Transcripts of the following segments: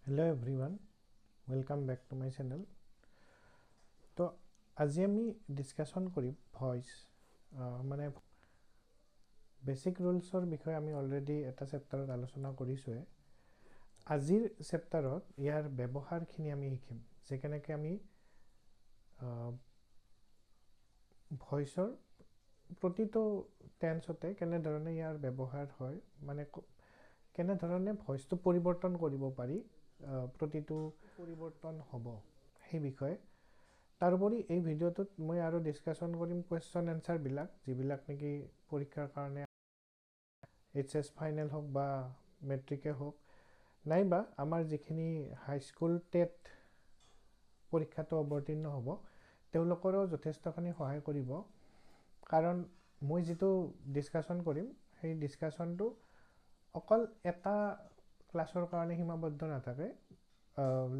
Hello everyone, welcome back to my channel. তো আজি আমি ডিসকাশন কৰিম ভয়েস মানে বেসিক ৰুলছৰ বিষয়ে আমি অলৰেডি এটা চেপ্টাৰত আলোচনা কৰিছোৱে। আজিৰ চেপ্টাৰত ইয়াৰ ব্যৱহাৰখিনি আমি শিকিম যে কেনেকৈ আমি ভয়েসৰ প্ৰতিটো টেন্সতে কেনেধৰণে ইয়াৰ ব্যৱহাৰ হয়, মানে কেনেধৰণে ভয়েসটো পৰিৱৰ্তন কৰিব পাৰি, প্ৰতিটো পৰিৱৰ্তন হ'ব সেই বিষয়ে। তাৰোপৰি এই ভিডিঅ'টোত মই আৰু ডিছকাশ্যন কৰিম কুৱেশ্যন এনচাৰবিলাক, যিবিলাক নেকি পৰীক্ষাৰ কাৰণে HS ফাইনেল হওক বা মেট্ৰিকে হওক, নাইবা আমাৰ যিখিনি হাইস্কুল টেট পৰীক্ষাটো অৱতীৰ্ণ হ'ব তেওঁলোকৰো যথেষ্টখিনি সহায় কৰিব। কাৰণ মই যিটো ডিছকাশ্যন কৰিম সেই ডিছকাশ্যনটো অকল এটা ক্লাছৰ কাৰণে সীমাবদ্ধ নাথাকে,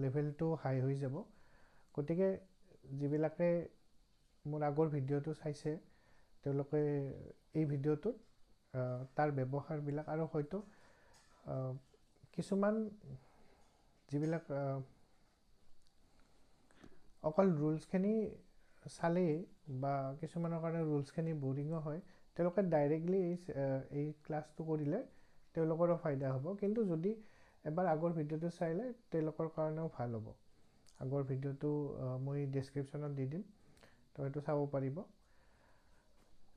লেভেলটো হাই হৈ যাব। গতিকে যিবিলাকে মোৰ আগৰ ভিডিঅ'টো চাইছে তেওঁলোকে এই ভিডিঅ'টোত তাৰ ব্যৱহাৰবিলাক আৰু হয়তো কিছুমান যিবিলাক অকল ৰুলছখিনি চালেই বা কিছুমানৰ কাৰণে ৰুলছখিনি বৰিঙো হয়, তেওঁলোকে ডাইৰেক্টলি এই ক্লাছটো কৰিলে তেওঁলোকৰো ফাইদা হ'ব। কিন্তু যদি এবাৰ আগৰ ভিডিঅ'টো চাইলে তেওঁলোকৰ কাৰণেও ভাল হ'ব। আগৰ ভিডিঅ'টো মই ডেছক্ৰিপশ্যনত দি দিম, তো সেইটো চাব পাৰিব।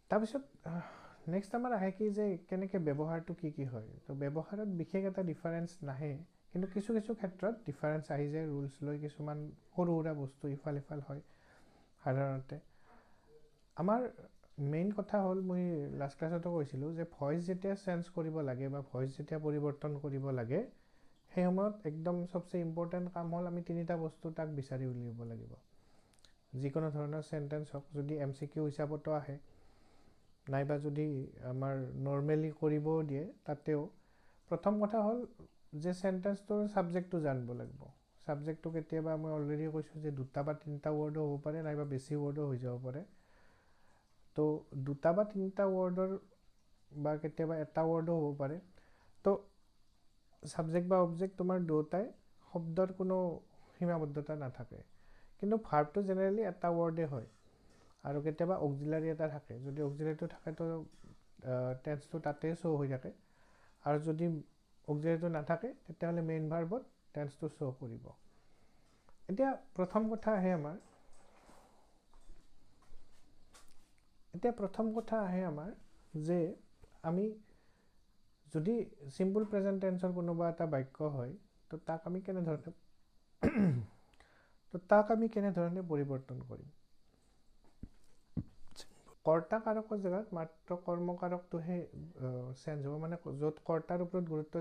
তাৰপিছত নেক্সট আমাৰ আহে কি যে কেনেকৈ ব্যৱহাৰটো কি হয়। তো ব্যৱহাৰত বিশেষ এটা ডিফাৰেঞ্চ নাহে, কিন্তু কিছু ক্ষেত্ৰত ডিফাৰেঞ্চ আহি যায়। ৰুলছ লৈ কিছুমান সৰু সুৰা বস্তু ইফাল সিফাল হয় সাধাৰণতে। আমাৰ মেইন কথা হ'ল, মই লাষ্ট ক্লাছতো কৈছিলোঁ যে ভইচ যেতিয়া চেঞ্জ কৰিব লাগে বা ভইচ যেতিয়া পৰিৱৰ্তন কৰিব লাগে, সেই সময়ত একদম চবচে ইম্পৰ্টেণ্ট কাম হ'ল আমি তিনিটা বস্তু তাক বিচাৰি উলিয়াব লাগিব। যিকোনো ধৰণৰ চেণ্টেঞ্চ হওক, যদি MCQ হিচাপতো আহে নাইবা যদি আমাৰ নৰ্মেলি কৰিবও দিয়ে তাতেও, প্ৰথম কথা হ'ল যে চেণ্টেঞ্চটোৰ ছাবজেক্টটো জানিব লাগিব। ছাবজেক্টটো কেতিয়াবা মই অলৰেডি কৈছোঁ যে 2টা বা 3টা ৱৰ্ডো হ'ব পাৰে, নাইবা বেছি ৱৰ্ডো হৈ যাব পাৰে। তো 2টা বা 3টা ৱৰ্ডৰ বা কেতিয়াবা এটা ৱৰ্ডো হ'ব পাৰে। তো ছাবজেক্ট বা অবজেক্ট তোমাৰ দুয়োটাই শব্দৰ কোনো সীমাবদ্ধতা নাথাকে, কিন্তু ভাৰ্বটো জেনেৰেলি এটা ৱৰ্ডে হয় আৰু কেতিয়াবা অক্সিলাৰী এটা থাকে। যদি অক্সিলাৰীটো থাকে তো টেন্সটো তাতেই শ্ব' হৈ থাকে, আৰু যদি অক্সিলাৰীটো নাথাকে তেতিয়াহ'লে মেইন ভাৰ্বত টেন্সটো শ্ব' কৰিব। এতিয়া প্ৰথম কথা আহে আমাৰ যে আমি যদি চিম্পল প্ৰেজেণ্ট টেন্সৰ কোনোবা এটা বাক্য হয়, তো তাক আমি কেনেধৰণে পৰিৱৰ্তন কৰিম। কৰ্তা কাৰকৰ জেগাত মাত্ৰ কৰ্মকাৰকটোহে চেঞ্জ হ'ব, মানে য'ত কৰ্তাৰ ওপৰত গুৰুত্ব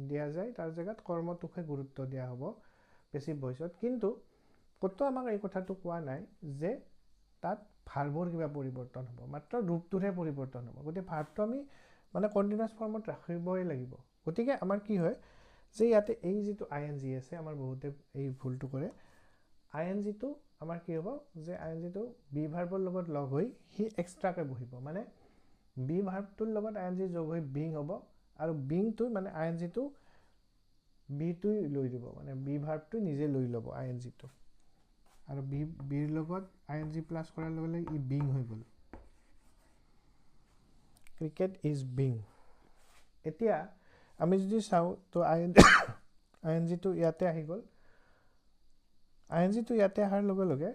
দিয়া যায় তাৰ জেগাত কৰ্মটোকহে গুৰুত্ব দিয়া হ'ব পেছিভ ভইচত। কিন্তু ক'তো আমাক এই কথাটো কোৱা নাই যে তাত ভাৰ্বৰ কিবা পৰিৱৰ্তন হ'ব, মাত্ৰ ৰূপটোৰহে পৰিৱৰ্তন হ'ব। গতিকে ভাৰ্বটো আমি মানে কণ্টিনিউৱাছ ফৰ্মত ৰাখিবই লাগিব। গতিকে আমাৰ কি হয় যে ইয়াতে এই যিটো ING আছে, আমাৰ বহুতে এই ভুলটো কৰে। INGটো আমাৰ কি হ'ব যে INGটো বি ভাৰ্বৰ লগত লগ হৈ সি এক্সট্ৰাকৈ বহিব, মানে বি ভাৰ্বটোৰ লগত ING যোগ হৈ বিং হ'ব, আৰু বিংটো মানে INGটো বিটোই লৈ দিব, মানে বি ভাৰ্বটো নিজে লৈ ল'ব INGটো, আৰু বিৰ লগত ING প্লাছ কৰাৰ লগে লগে ই বিং হৈ গ'ল। Cricket is being. এতিয়া আমি যদি চাওঁ তো INGটো ইয়াতে আহি গ'ল। INGটো ইয়াতে অহাৰ লগে লগে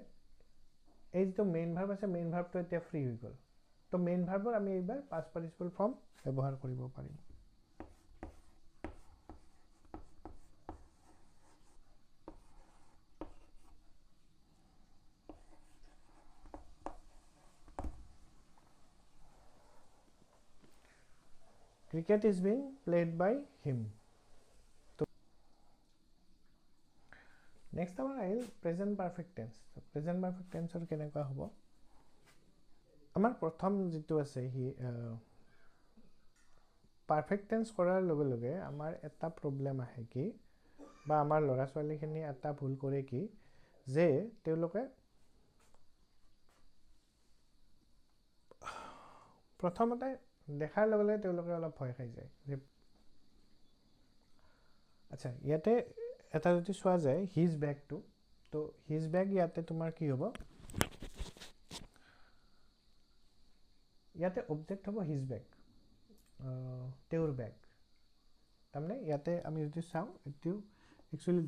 এই যিটো মেইন ভাৰ্ব আছে, মেইন ভাৰ্বটো এতিয়া ফ্ৰী হৈ গ'ল। তো মেইন ভাৰ্বৰ আমি এইবাৰ পাষ্ট পাৰ্টিচিপল ফৰ্ম ব্যৱহাৰ কৰিব পাৰিম। Cricket is being played by him. Next আমাৰ আহিল present perfect tense. Present perfect টেন্সৰ কেনেকুৱা হ'ব, আমাৰ প্ৰথম যিটো আছে সি পাৰফেক্ট টেন্স কৰাৰ লগে লগে আমাৰ এটা প্ৰব্লেম আহে কি, বা আমাৰ ল'ৰা ছোৱালীখিনি এটা ভুল কৰে কি, যে তেওঁলোকে প্ৰথমতে দেখাৰ লগে লগে তেওঁলোকে অলপ ভয় খাই যায় যে আচ্ছা ইয়াতে এটা যদি চোৱা যায় হিজ বেগটো, তো হিজ বেগ ইয়াতে তোমাৰ কি হ'ব, ইয়াতে অবজেক্ট হ'ব হিজ বেগ, তেওঁৰ বেগ। তাৰমানে ইয়াতে আমি যদি চাওঁ এইটো একচুৱেলি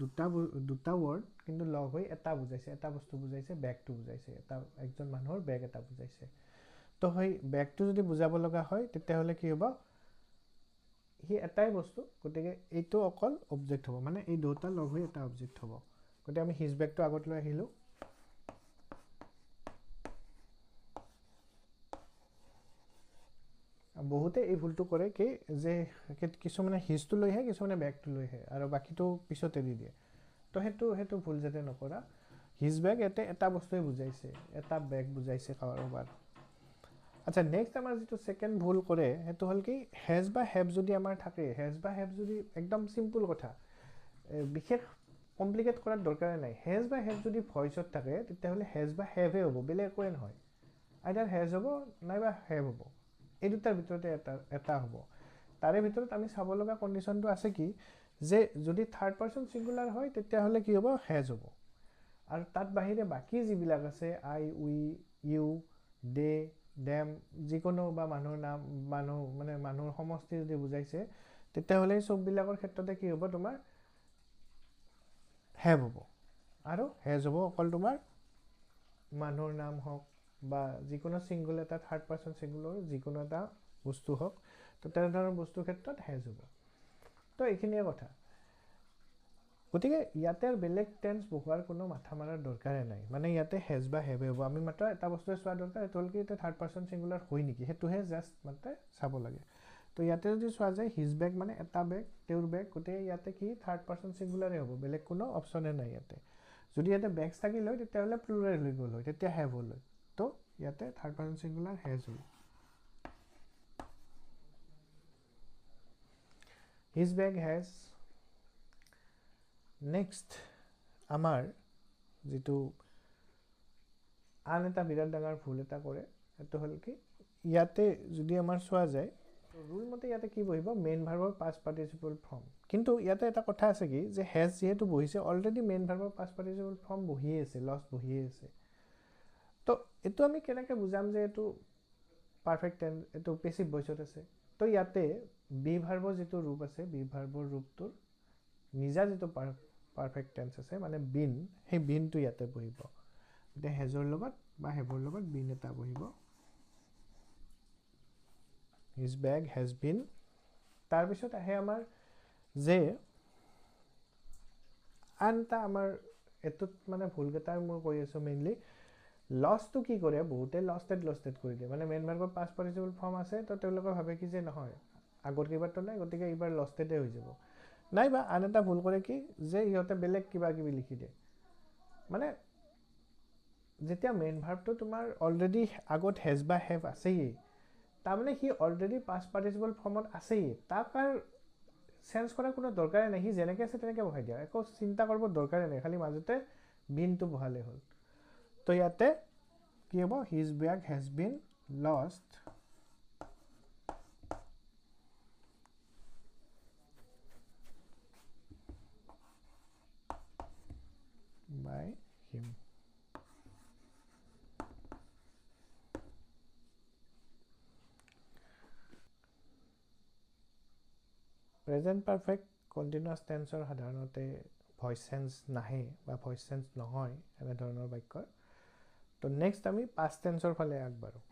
দুটা ৱৰ্ড কিন্তু লগ হৈ এটা বুজাইছে, এটা বস্তু বুজাইছে, বেগটো বুজাইছে, একজন মানুহৰ বেগ এটা বুজাইছে। তো সেই বেগটো যদি বুজাব লগা হয় তেতিয়াহ'লে কি হ'ব, সি এটাই বস্তু, গতিকে এইটো অকল অবজেক্ট হ'ব, মানে এই দুটা লগ হৈ এটা অবজেক্ট হ'ব। গতিকে আমি হিজ বেগটো আগত লৈ আহিলোঁ। বহুতে এই ভুলটো কৰে কি যে কিছুমানে হিজটো লৈ আহে, কিছুমানে বেগটো লৈ আহে আৰু বাকীটো পিছতে দি দিয়ে। তো সেইটো ভুল যাতে নকৰা। হিজ বেগ ইয়াতে এটা বস্তুৱে বুজাইছে, এটা বেগ বুজাইছে কাৰোবাৰ। আচ্ছা, নেক্সট আমাৰ যিটো ছেকেণ্ড ভুল কৰে সেইটো হ'ল কি, হেজ বা হেভ যদি আমাৰ থাকে, হেজ বা হেভ যদি একদম চিম্পুল কথা, বিশেষ কমপ্লিকেট কৰাৰ দৰকাৰে নাই। হেজ বা হেভ যদি ভইচত থাকে তেতিয়াহ'লে হেজ বা হেভে হ'ব, বেলেগ একোৱে নহয়। আইদাৰ হেজ হ'ব নাইবা হেভ হ'ব, এই দুটাৰ ভিতৰতে এটা হ'ব। তাৰে ভিতৰত আমি চাব লগা কণ্ডিশ্যনটো আছে কি, যে যদি থাৰ্ড পাৰ্চন ছিংগুলাৰ হয় তেতিয়াহ'লে কি হ'ব, হেজ হ'ব। আৰু তাত বাহিৰে বাকী যিবিলাক আছে আই, উই, ইউ, দে, ডেম, যিকোনো বা মানুহৰ নাম, মানুহৰ সমষ্টি যদি বুজাইছে তেতিয়াহ'লে চববিলাকৰ ক্ষেত্ৰতে কি হ'ব, তোমাৰ হেভ হ'ব। আৰু হেজ হ'ব অকল তোমাৰ মানুহৰ নাম হওক বা যিকোনো ছিংগুল এটা থাৰ্ড পাৰ্চন ছিংগুলৰ যিকোনো এটা বস্তু হওক, তো তেনেধৰণৰ বস্তুৰ ক্ষেত্ৰত হেজ হ'ব। তো এইখিনিয়ে কথা। গতিকে ইয়াতে আৰু বেলেগ টেন্স বহুৱাৰ কোনো মাথা মাৰাৰ দৰকাৰে নাই, মানে ইয়াতে হেজ বা হেভে হ'ব। আমি মাত্ৰ এটা বস্তুৱে চোৱা দৰকাৰ, সেইটো হ'ল কি এতিয়া থাৰ্ড পাৰ্চন ছিংগুলাৰ হয় নেকি, সেইটোহে জাষ্ট মাত্ৰ চাব লাগে। তো ইয়াতে যদি চোৱা যায় হিজ বেগ মানে এটা বেগ, তেওঁৰ বেগ, গতিকে ইয়াতে কি থাৰ্ড পাৰ্চন ছিংগুলাৰে হ'ব, বেলেগ কোনো অপশ্যনে নাই ইয়াতে। যদি ইয়াতে বেগছ থাকিল হয় তেতিয়াহ'লে প্লুৰেল হৈ গ'ল হয়, তেতিয়া হেভ হ'ল হয়। তো ইয়াতে থাৰ্ড পাৰ্চন ছিংগুলাৰ হেজ হ'ল। His bag has. নেক্সট আমাৰ যিটো আন এটা বিৰাট ডাঙৰ ভুল এটা কৰে, সেইটো হ'ল কি, ইয়াতে যদি আমাৰ চোৱা যায় ৰুল মতে ইয়াতে কি বহিব, মেইন ভাৰ্বৰ পাষ্ট পাৰ্টিচিপল ফৰ্ম। কিন্তু ইয়াতে এটা কথা আছে কি, যে হেজ যিহেতু বহিছে অলৰেডি মেইন ভাৰ্বৰ পাষ্ট পাৰ্টিচিপল ফৰ্ম বহিয়ে আছে, লষ্ট বহিয়ে আছে। তো এইটো আমি কেনেকৈ বুজাম যে এইটো পাৰফেক্ট টেন্স, এইটো পেছিভ ভইচত আছে। তো ইয়াতে বি ভাৰ্বৰ যিটো ৰূপ আছে, বি ভাৰ্বৰ ৰূপটোৰ নিজা যিটো পাৰফেক্ট টেন্স আছে, মানে বিন, সেই বিনটো ইয়াতে বহিব। এতিয়া হেজৰ লগত বা হেভৰ লগত বিন এটা বহিব। His bag has bin. তাৰপিছত আহে আমাৰ যে আন এটা আমাৰ এইটোত মানে ভুলকেইটা মই কৈ আছোঁ মেইনলি, লষ্টটো কি কৰে, বহুতে লষ্টেড কৰি দিয়ে, মানে মেইন ভাৰ্বৰ পাষ্ট পাৰ্টিচিপল ফৰ্ম আছে, তো তেওঁলোকে ভাবে কি যে নহয় আগৰ কেইবাৰটো নাই, গতিকে এইবাৰ লষ্টেডে হৈ যাব। নাইবা আন এটা ভুল কৰে কি, যে সিহঁতে বেলেগ কিবা কিবি লিখি দিয়ে। মানে যেতিয়া মেইন ভাৰ্বটো তোমাৰ অলৰেডি আগত হেজ বা হেভ আছেই, তাৰমানে সি অলৰেডি পাষ্ট পাৰ্টিচিপল ফৰ্মত আছেই, তাক আৰু চেঞ্জ কৰাৰ কোনো দৰকাৰে নাই, সি যেনেকৈ আছে তেনেকৈ বহাই দিয়া, একো চিন্তা কৰিব দৰকাৰে নাই, খালি মাজতে বিনটো বহালে হ'ল। তো ইয়াতে কি হ'ব, his bag has been lost by him. Present perfect continuous টেন্সৰ সাধাৰণতে ভইচ চেঞ্জ নাহে বা ভইচ চেঞ্জ নহয় এনেধৰণৰ বাক্যৰ। তো নেক্সট আমি পাষ্ট টেন্সৰ ফালে আগবাঢ়োঁ।